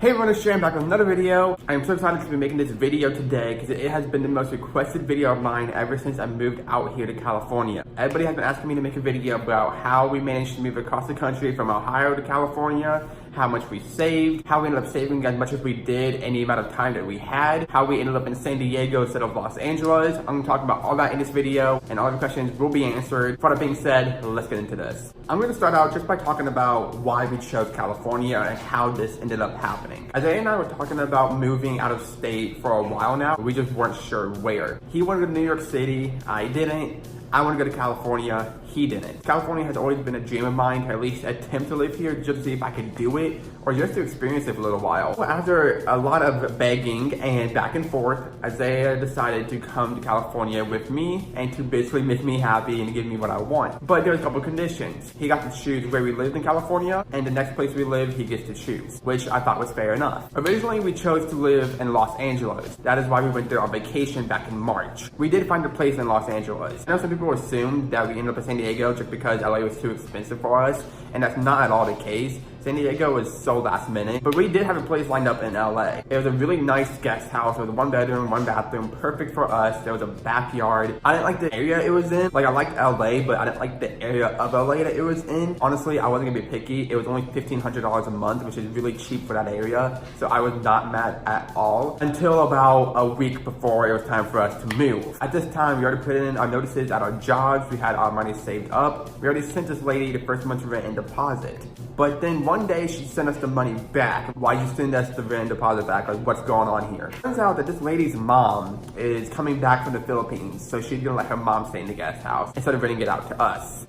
Hey everyone, it's Shane back with another video. I am so excited to be making this video today because it has been the most requested video of mine ever since I moved out here to California. Everybody has been asking me to make a video about how we managed to move across the country from Ohio to California, how much we saved, how we ended up saving as much as we did in the amount of time that we had, how we ended up in San Diego instead of Los Angeles. I'm gonna talk about all that in this video and all the questions will be answered. With that being said, let's get into this. I'm gonna start out just by talking about why we chose California and how this ended up happening. Isaiah and I were talking about moving out of state for a while now. We just weren't sure where. He wanted to go to New York City, I didn't. I want to go to California, he didn't. California has always been a dream of mine to at least attempt to live here just to see if I could do it or just to experience it for a little while. After a lot of begging and back and forth, Isaiah decided to come to California with me and to basically make me happy and give me what I want. But there's a couple conditions. He got to choose where we lived in California, and the next place we live, he gets to choose, which I thought was fair enough. Originally, we chose to live in Los Angeles. That is why we went there on vacation back in March. We did find a place in Los Angeles. I know some people assumed that we ended up in San Diego just because LA was too expensive for us, and that's not at all the case. San Diego was so last minute, but we did have a place lined up in LA. It was a really nice guest house. It was a 1 bedroom, 1 bathroom, perfect for us. There was a backyard. I didn't like the area it was in. Like, I liked LA, but I didn't like the area of LA that it was in. Honestly, I wasn't gonna be picky. It was only $1,500 a month, which is really cheap for that area. So I was not mad at all until about a week before it was time for us to move. At this time, we already put in our notices at our jobs. We had our money saved up. We already sent this lady the first month's rent and deposit. But then one day she sent us the money back. Why you send us the rent and deposit back? Like, what's going on here? Turns out that this lady's mom is coming back from the Philippines, so she's gonna let her mom stay in the guest house instead of renting it out to us.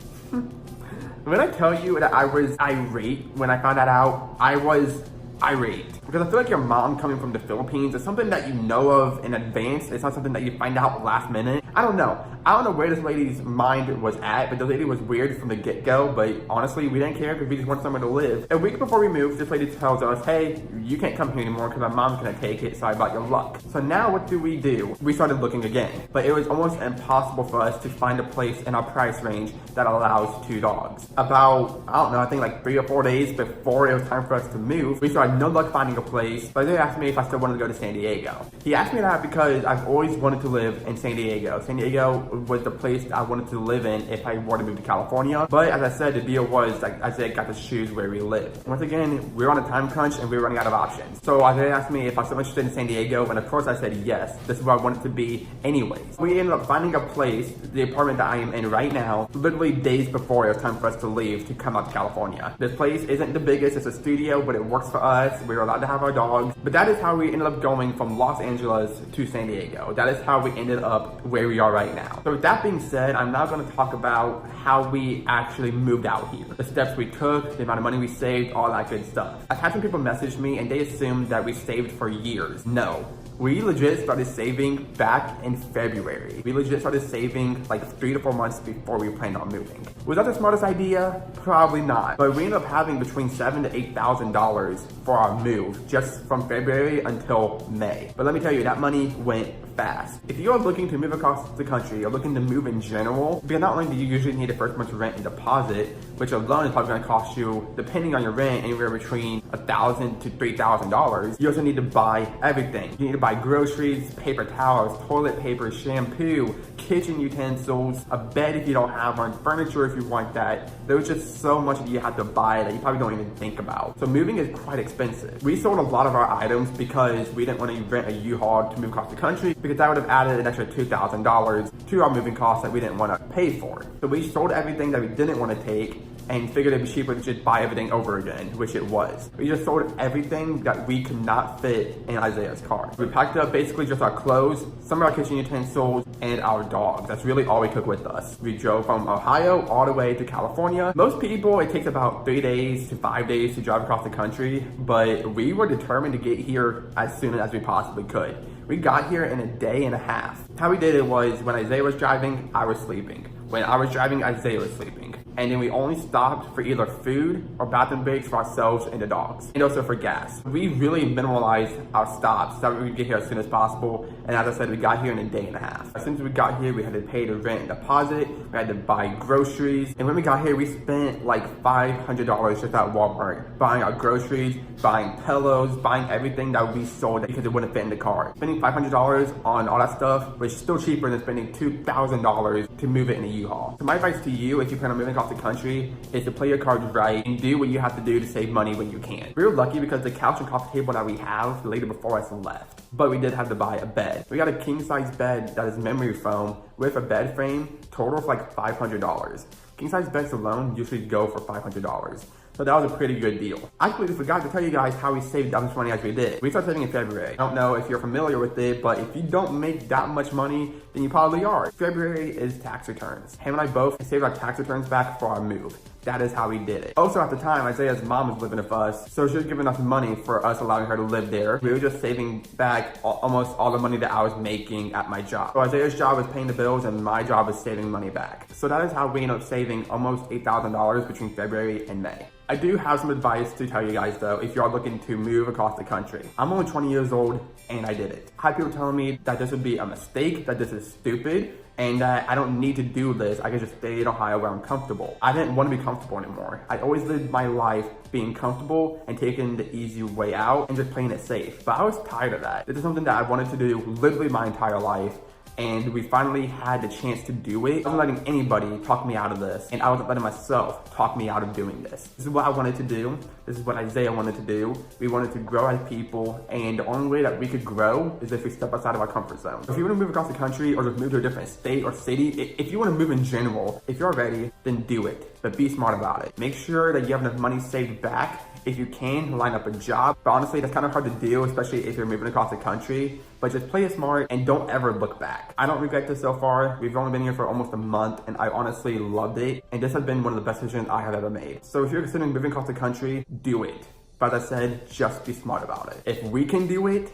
When I tell you that I was irate when I found that out, I was irate. Because I feel like your mom coming from the Philippines is something that you know of in advance. It's not something that you find out last minute. I don't know where this lady's mind was at, but the lady was weird from the get-go. But honestly, we didn't care because we just wanted somewhere to live. A week before we moved, this lady tells us, hey, you can't come here anymore because my mom's gonna take it. Sorry about your luck. So now what do? We started looking again, but it was almost impossible for us to find a place in our price range that allows 2 dogs. About, I don't know, I think like 3 or 4 days before it was time for us to move, we started no luck finding a place. But they asked me if I still wanted to go to San Diego. He asked me that because I've always wanted to live in San Diego. San Diego was the place I wanted to live in if I were to move to California. But as I said, the deal was like Isaiah got to choose where we lived. Once again, we were on a time crunch and we were running out of options. So Isaiah asked me if I was still interested in San Diego, and of course I said yes. This is where I wanted to be anyways. We ended up finding a place, the apartment that I am in right now, literally days before it was time for us to leave to come out to California. This place isn't the biggest, it's a studio, but it works for us. We were allowed to have our dogs. But that is how we ended up going from Los Angeles to San Diego. That is how we ended up where we are right now. So with that being said, I'm now going to talk about how we actually moved out here. The steps we took, the amount of money we saved, all that good stuff. I've had some people message me and they assumed that we saved for years. No. We legit started saving back in February. We legit started saving like 3 to 4 months before we planned on moving. Was that the smartest idea? Probably not. But we ended up having between $7,000 to $8,000 for our move just from February until May. But let me tell you, that money went fast. If you are looking to move across the country, you're looking to move in general, because not only do you usually need a first month's rent and deposit, which alone is probably going to cost you, depending on your rent, anywhere between $1,000 to $3,000. You also need to buy everything. You need to buy groceries, paper towels, toilet paper, shampoo, kitchen utensils, a bed if you don't have one, furniture if you want that. There's just so much that you have to buy that you probably don't even think about. So moving is quite expensive. We sold a lot of our items because we didn't want to rent a U-Haul to move across the country, because that would have added an extra $2,000 to our moving costs that we didn't want to pay for. So we sold everything that we didn't want to take and figured it'd be cheaper to just buy everything over again, which it was. We just sold everything that we could not fit in Isaiah's car. We packed up basically just our clothes, some of our kitchen utensils, and our dogs. That's really all we took with us. We drove from Ohio all the way to California. Most people, it takes about 3 days to 5 days to drive across the country, but we were determined to get here as soon as we possibly could. We got here in a day and a half. How we did it was when Isaiah was driving, I was sleeping. When I was driving, Isaiah was sleeping. and then we only stopped for either food or bathroom breaks for ourselves and the dogs, and also for gas. We really minimalized our stops so that we could get here as soon as possible, and as I said, we got here in a day and a half. As soon as we got here, we had to pay the rent and deposit, we had to buy groceries, and when we got here, we spent like $500 just at Walmart, buying our groceries, buying pillows, buying everything that we sold because it wouldn't fit in the car. Spending $500 on all that stuff was still cheaper than spending $2,000 to move it in a U-Haul. So my advice to you, if you plan on moving across the country, is to play your cards right and do what you have to do to save money when you can. We were lucky because the couch and coffee table that we have, the lady before us left, but we did have to buy a bed. We got a king-size bed that is memory foam with a bed frame, total of like $500. King-size beds alone usually go for $500. So that was a pretty good deal. I completely forgot to tell you guys how we saved that much money as we did. We started saving in February. I don't know if you're familiar with it, but if you don't make that much money, then you probably are. February is tax returns. Him and I both saved our tax returns back for our move. That is how we did it. Also at the time, Isaiah's mom was living with us, so she was giving us money for us allowing her to live there. We were just saving back almost all the money that I was making at my job. So Isaiah's job was paying the bills and my job was saving money back. So that is how we ended up saving almost $8,000 between February and May. I do have some advice to tell you guys though, if you are looking to move across the country. I'm only 20 years old and I did it. I had people telling me that this would be a mistake, that this is stupid, and that I don't need to do this. I can just stay in Ohio where I'm comfortable. I didn't want to be comfortable anymore. I always lived my life being comfortable and taking the easy way out and just playing it safe. But I was tired of that. This is something that I wanted to do literally my entire life. And we finally had the chance to do it. I wasn't letting anybody talk me out of this, and I wasn't letting myself talk me out of doing this. This is what I wanted to do. This is what Isaiah wanted to do. We wanted to grow as people, and the only way that we could grow is if we step outside of our comfort zone. If you want to move across the country or just move to a different state or city, if you want to move in general, if you're ready, then do it. But be smart about it. Make sure that you have enough money saved back. If you can, line up a job. But honestly, that's kind of hard to do, especially if you're moving across the country. But just play it smart and don't ever look back. I don't regret this so far. We've only been here for almost a month and I honestly loved it. And this has been one of the best decisions I have ever made. So if you're considering moving across the country, do it. But as I said, just be smart about it. If we can do it,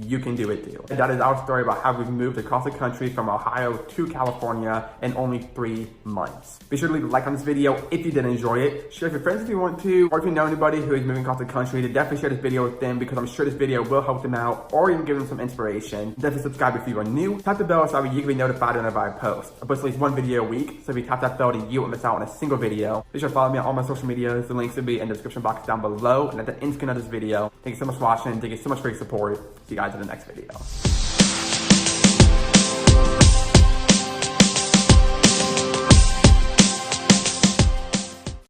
you can do it too. And that is our story about how we've moved across the country from Ohio to California in only 3 months. Be sure to leave a like on this video if you did enjoy it. Share with your friends if you want to, or if you know anybody who is moving across the country, to definitely share this video with them because I'm sure this video will help them out or even give them some inspiration. Definitely subscribe if you are new. Tap the bell so that you can be notified whenever I post. I post at least 1 video a week, so if you tap that bell, you won't miss out on a single video. Be sure to follow me on all my social medias. The links will be in the description box down below and at the end screen of this video. Thank you so much for watching. Thank you so much for your support. See you guys in the next video.